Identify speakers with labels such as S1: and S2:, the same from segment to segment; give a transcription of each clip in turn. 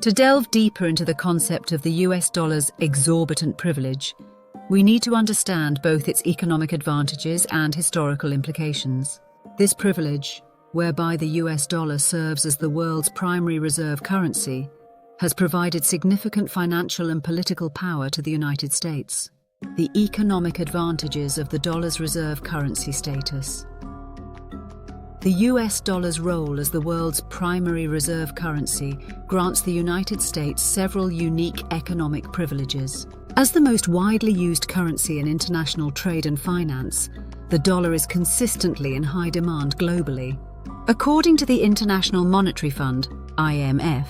S1: To delve deeper into the concept of the US dollar's exorbitant privilege, we need to understand both its economic advantages and historical implications. This privilege, whereby the US dollar serves as the world's primary reserve currency, has provided significant financial and political power to the United States. The economic advantages of the dollar's reserve currency status. The US dollar's role as the world's primary reserve currency grants the United States several unique economic privileges. As the most widely used currency in international trade and finance, the dollar is consistently in high demand globally. According to the International Monetary Fund, IMF,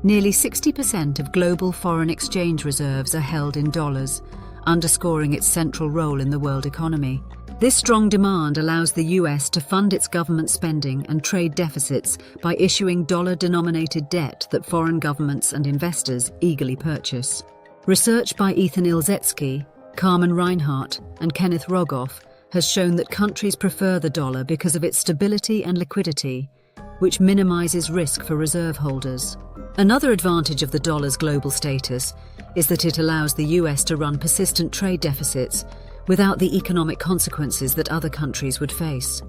S1: nearly 60% of global foreign exchange reserves are held in dollars, underscoring its central role in the world economy. This strong demand allows the US to fund its government spending and trade deficits by issuing dollar-denominated debt that foreign governments and investors eagerly purchase. Research by Ethan Ilzetsky, Carmen Reinhardt, and Kenneth Rogoff has shown that countries prefer the dollar because of its stability and liquidity, which minimizes risk for reserve holders. Another advantage of the dollar's global status is that it allows the US to run persistent trade deficits without the economic consequences that other countries would face.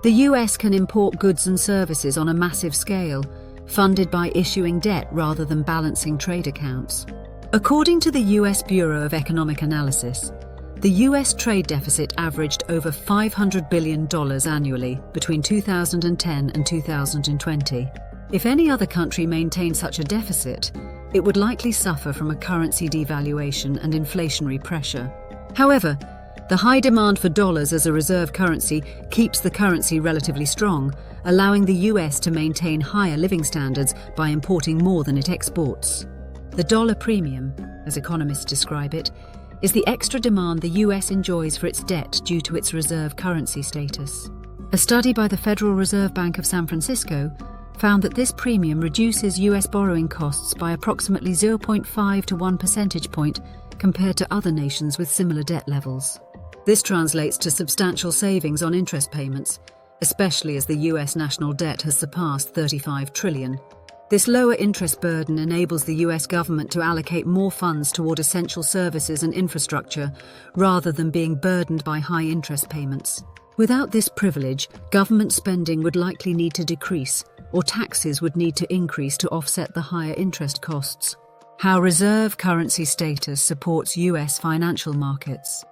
S1: The US can import goods and services on a massive scale, funded by issuing debt rather than balancing trade accounts. According to the US Bureau of Economic Analysis, the US trade deficit averaged over $500 billion annually between 2010 and 2020. If any other country maintained such a deficit, it would likely suffer from a currency devaluation and inflationary pressure. However, the high demand for dollars as a reserve currency keeps the currency relatively strong, allowing the US to maintain higher living standards by importing more than it exports. The dollar premium, as economists describe it, is the extra demand the US enjoys for its debt due to its reserve currency status. A study by the Federal Reserve Bank of San Francisco found that this premium reduces US borrowing costs by approximately 0.5 to 1 percentage point compared to other nations with similar debt levels. This translates to substantial savings on interest payments, especially as the US national debt has surpassed $35 trillion. This lower interest burden enables the US government to allocate more funds toward essential services and infrastructure rather than being burdened by high interest payments. Without this privilege, government spending would likely need to decrease, or taxes would need to increase to offset the higher interest costs. How reserve currency status supports US financial markets.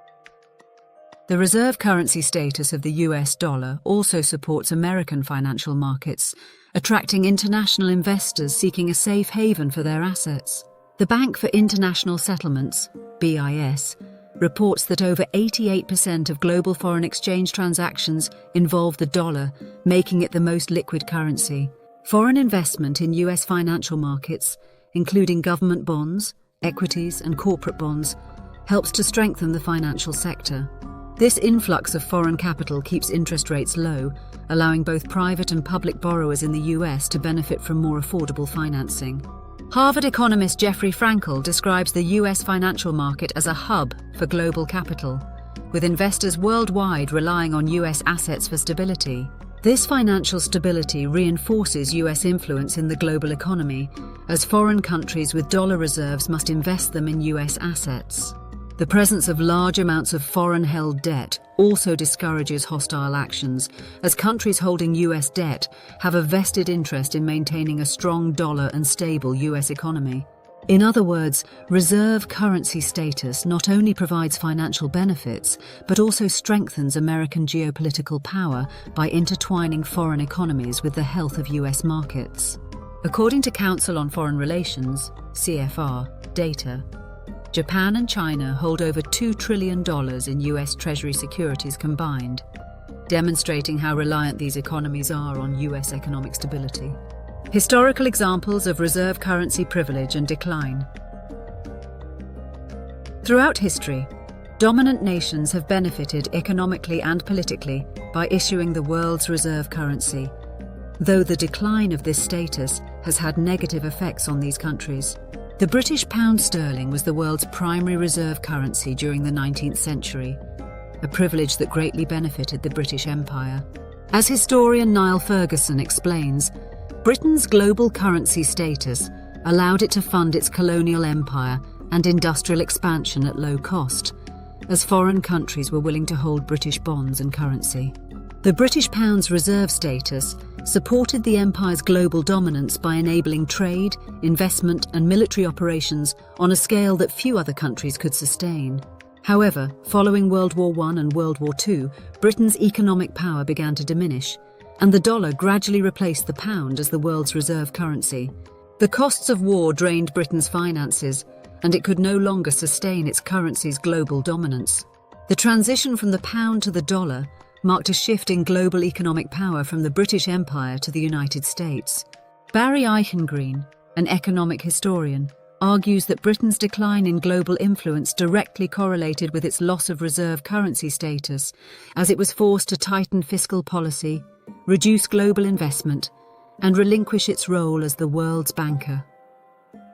S1: The reserve currency status of the US dollar also supports American financial markets, attracting international investors seeking a safe haven for their assets. The Bank for International Settlements, BIS, reports that over 88% of global foreign exchange transactions involve the dollar, making it the most liquid currency. Foreign investment in US financial markets, including government bonds, equities, and corporate bonds, helps to strengthen the financial sector. This influx of foreign capital keeps interest rates low, allowing both private and public borrowers in the US to benefit from more affordable financing. Harvard economist Jeffrey Frankel describes the US financial market as a hub for global capital, with investors worldwide relying on US assets for stability. This financial stability reinforces US influence in the global economy, as foreign countries with dollar reserves must invest them in US assets. The presence of large amounts of foreign-held debt also discourages hostile actions, as countries holding US debt have a vested interest in maintaining a strong dollar and stable US economy. In other words, reserve currency status not only provides financial benefits, but also strengthens American geopolitical power by intertwining foreign economies with the health of US markets. According to Council on Foreign Relations, CFR, data, Japan and China hold over $2 trillion in US Treasury securities combined, demonstrating how reliant these economies are on US economic stability. Historical examples of reserve currency privilege and decline. Throughout history, dominant nations have benefited economically and politically by issuing the world's reserve currency, though the decline of this status has had negative effects on these countries. The British pound sterling was the world's primary reserve currency during the 19th century, a privilege that greatly benefited the British Empire. As historian Niall Ferguson explains, Britain's global currency status allowed it to fund its colonial empire and industrial expansion at low cost, as foreign countries were willing to hold British bonds and currency. The British pound's reserve status supported the empire's global dominance by enabling trade, investment, and military operations on a scale that few other countries could sustain. However, following World War I and World War II, Britain's economic power began to diminish, and the dollar gradually replaced the pound as the world's reserve currency. The costs of war drained Britain's finances, and it could no longer sustain its currency's global dominance. The transition from the pound to the dollar marked a shift in global economic power from the British Empire to the United States. Barry Eichengreen, an economic historian, argues that Britain's decline in global influence directly correlated with its loss of reserve currency status, as it was forced to tighten fiscal policy, reduce global investment, and relinquish its role as the world's banker.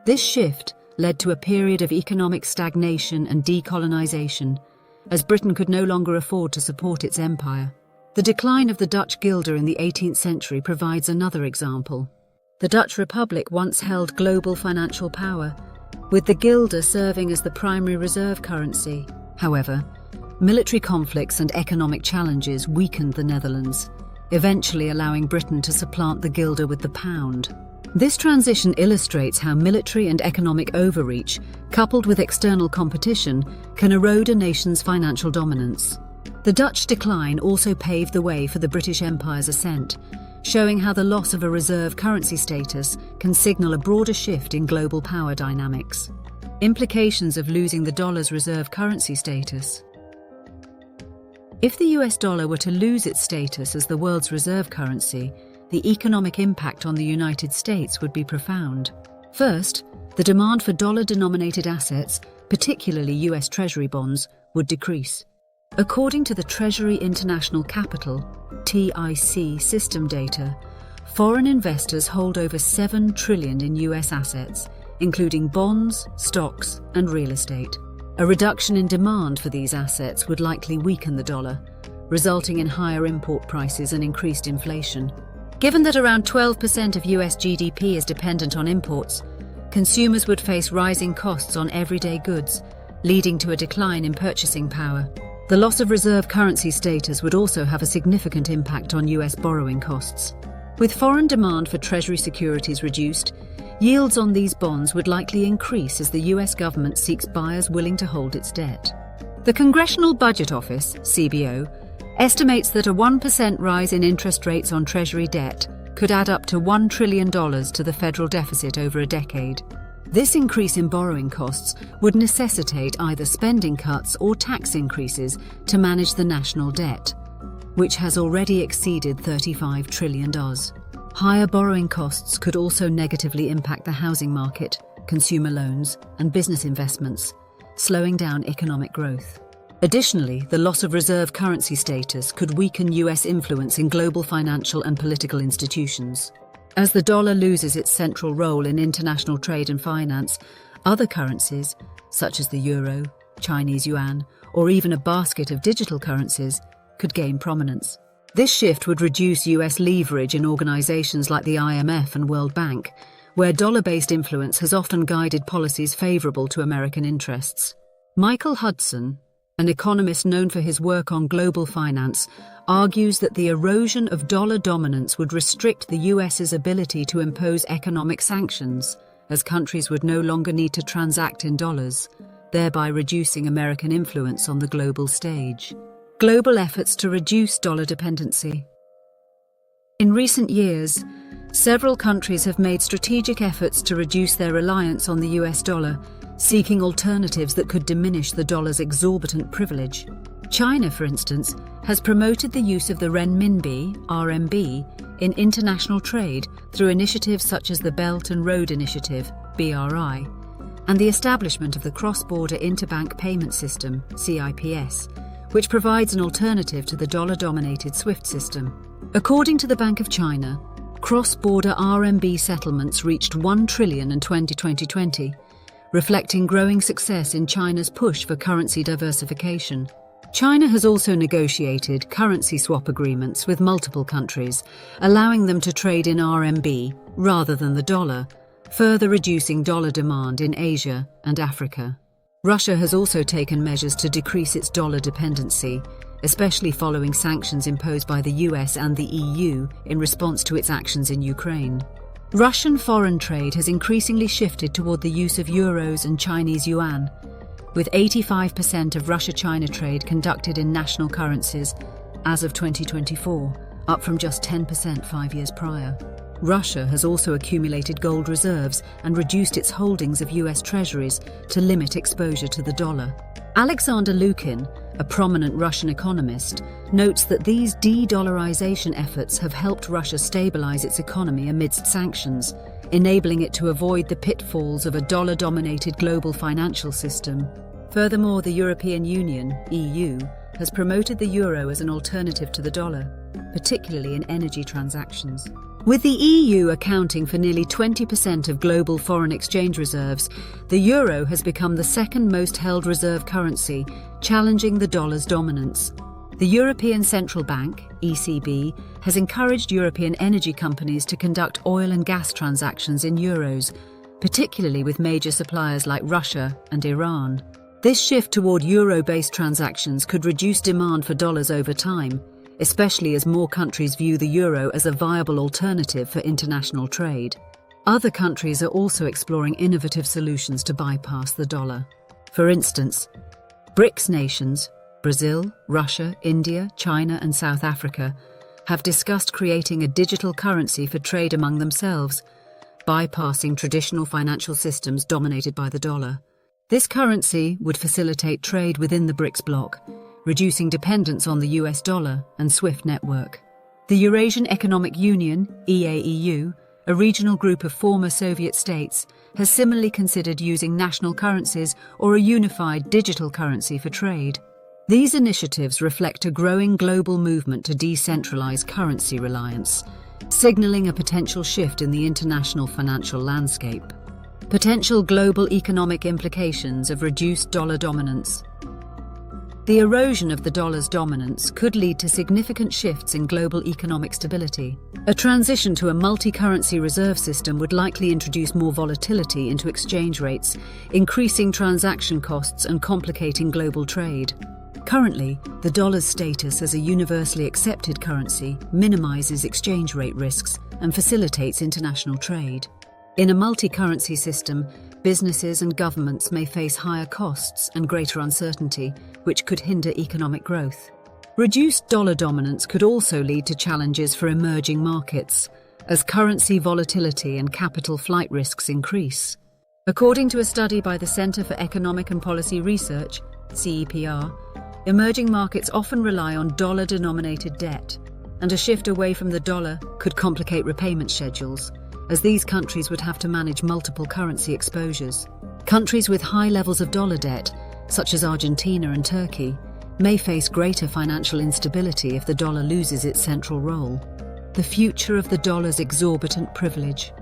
S1: This shift led to a period of economic stagnation and decolonization, as Britain could no longer afford to support its empire. The decline of the Dutch guilder in the 18th century provides another example. The Dutch Republic once held global financial power, with the guilder serving as the primary reserve currency. However, military conflicts and economic challenges weakened the Netherlands, eventually allowing Britain to supplant the guilder with the pound. This transition illustrates how military and economic overreach, coupled with external competition, can erode a nation's financial dominance. The Dutch decline also paved the way for the British Empire's ascent, showing how the loss of a reserve currency status can signal a broader shift in global power dynamics. Implications of losing the dollar's reserve currency status. If the US dollar were to lose its status as the world's reserve currency, the economic impact on the United States would be profound. First, the demand for dollar-denominated assets, particularly US Treasury bonds, would decrease. According to the Treasury International Capital (TIC) system data, foreign investors hold over $7 trillion in US assets, including bonds, stocks, and real estate. A reduction in demand for these assets would likely weaken the dollar, resulting in higher import prices and increased inflation. Given that around 12% of US GDP is dependent on imports, consumers would face rising costs on everyday goods, leading to a decline in purchasing power. The loss of reserve currency status would also have a significant impact on US borrowing costs. With foreign demand for Treasury securities reduced, yields on these bonds would likely increase as the US government seeks buyers willing to hold its debt. The Congressional Budget Office, CBO, estimates that a 1% rise in interest rates on Treasury debt could add up to $1 trillion to the federal deficit over a decade. This increase in borrowing costs would necessitate either spending cuts or tax increases to manage the national debt, which has already exceeded $35 trillion. Higher borrowing costs could also negatively impact the housing market, consumer loans, and business investments, slowing down economic growth. Additionally, the loss of reserve currency status could weaken US influence in global financial and political institutions. As the dollar loses its central role in international trade and finance, other currencies, such as the euro, Chinese yuan, or even a basket of digital currencies, could gain prominence. This shift would reduce US leverage in organizations like the IMF and World Bank, where dollar-based influence has often guided policies favorable to American interests. Michael Hudson, an economist known for his work on global finance, argues that the erosion of dollar dominance would restrict the US's ability to impose economic sanctions, as countries would no longer need to transact in dollars, thereby reducing American influence on the global stage. Global efforts to reduce dollar dependency. In recent years, several countries have made strategic efforts to reduce their reliance on the US dollar, seeking alternatives that could diminish the dollar's exorbitant privilege. China, for instance, has promoted the use of the renminbi, RMB, in international trade through initiatives such as the Belt and Road Initiative, BRI, and the establishment of the Cross-Border Interbank Payment System, CIPS, which provides an alternative to the dollar-dominated SWIFT system. According to the Bank of China, cross-border RMB settlements reached $1 trillion in 2020, reflecting growing success in China's push for currency diversification. China has also negotiated currency swap agreements with multiple countries, allowing them to trade in RMB rather than the dollar, further reducing dollar demand in Asia and Africa. Russia has also taken measures to decrease its dollar dependency, especially following sanctions imposed by the US and the EU in response to its actions in Ukraine. Russian foreign trade has increasingly shifted toward the use of euros and Chinese yuan, with 85% of Russia-China trade conducted in national currencies as of 2024, up from just 10% 5 years prior. Russia has also accumulated gold reserves and reduced its holdings of US treasuries to limit exposure to the dollar. Alexander Lukin, a prominent Russian economist, notes that these de-dollarization efforts have helped Russia stabilize its economy amidst sanctions, enabling it to avoid the pitfalls of a dollar-dominated global financial system. Furthermore, the European Union, EU, has promoted the euro as an alternative to the dollar, particularly in energy transactions. With the EU accounting for nearly 20% of global foreign exchange reserves, the euro has become the second most held reserve currency, challenging the dollar's dominance. The European Central Bank, ECB, has encouraged European energy companies to conduct oil and gas transactions in euros, particularly with major suppliers like Russia and Iran. This shift toward euro-based transactions could reduce demand for dollars over time, especially as more countries view the euro as a viable alternative for international trade. Other countries are also exploring innovative solutions to bypass the dollar. For instance, BRICS nations, Brazil, Russia, India, China, and South Africa, have discussed creating a digital currency for trade among themselves, bypassing traditional financial systems dominated by the dollar. This currency would facilitate trade within the BRICS bloc, reducing dependence on the US dollar and SWIFT network. The Eurasian Economic Union, EAEU, a regional group of former Soviet states, has similarly considered using national currencies or a unified digital currency for trade. These initiatives reflect a growing global movement to decentralize currency reliance, signaling a potential shift in the international financial landscape. Potential global economic implications of reduced dollar dominance. The erosion of the dollar's dominance could lead to significant shifts in global economic stability. A transition to a multi-currency reserve system would likely introduce more volatility into exchange rates, increasing transaction costs and complicating global trade. Currently, the dollar's status as a universally accepted currency minimizes exchange rate risks and facilitates international trade. In a multi-currency system, businesses and governments may face higher costs and greater uncertainty, which could hinder economic growth. Reduced dollar dominance could also lead to challenges for emerging markets, as currency volatility and capital flight risks increase. According to a study by the Center for Economic and Policy Research, CEPR, emerging markets often rely on dollar-denominated debt, and a shift away from the dollar could complicate repayment schedules, as these countries would have to manage multiple currency exposures. Countries with high levels of dollar debt, such as Argentina and Turkey, may face greater financial instability if the dollar loses its central role. The future of the dollar's exorbitant privilege.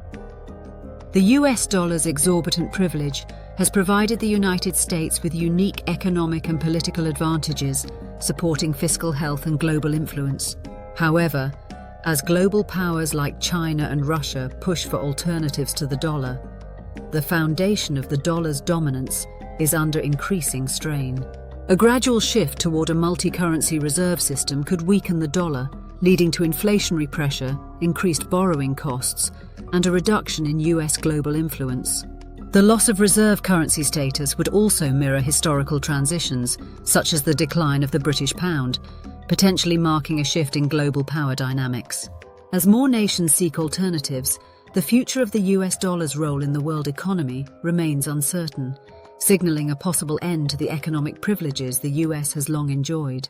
S1: The US dollar's exorbitant privilege has provided the United States with unique economic and political advantages, supporting fiscal health and global influence. However, as global powers like China and Russia push for alternatives to the dollar, the foundation of the dollar's dominance is under increasing strain. A gradual shift toward a multi-currency reserve system could weaken the dollar, leading to inflationary pressure, increased borrowing costs, and a reduction in US global influence. The loss of reserve currency status would also mirror historical transitions, such as the decline of the British pound, potentially marking a shift in global power dynamics. As more nations seek alternatives, the future of the US dollar's role in the world economy remains uncertain, signaling a possible end to the economic privileges the US has long enjoyed.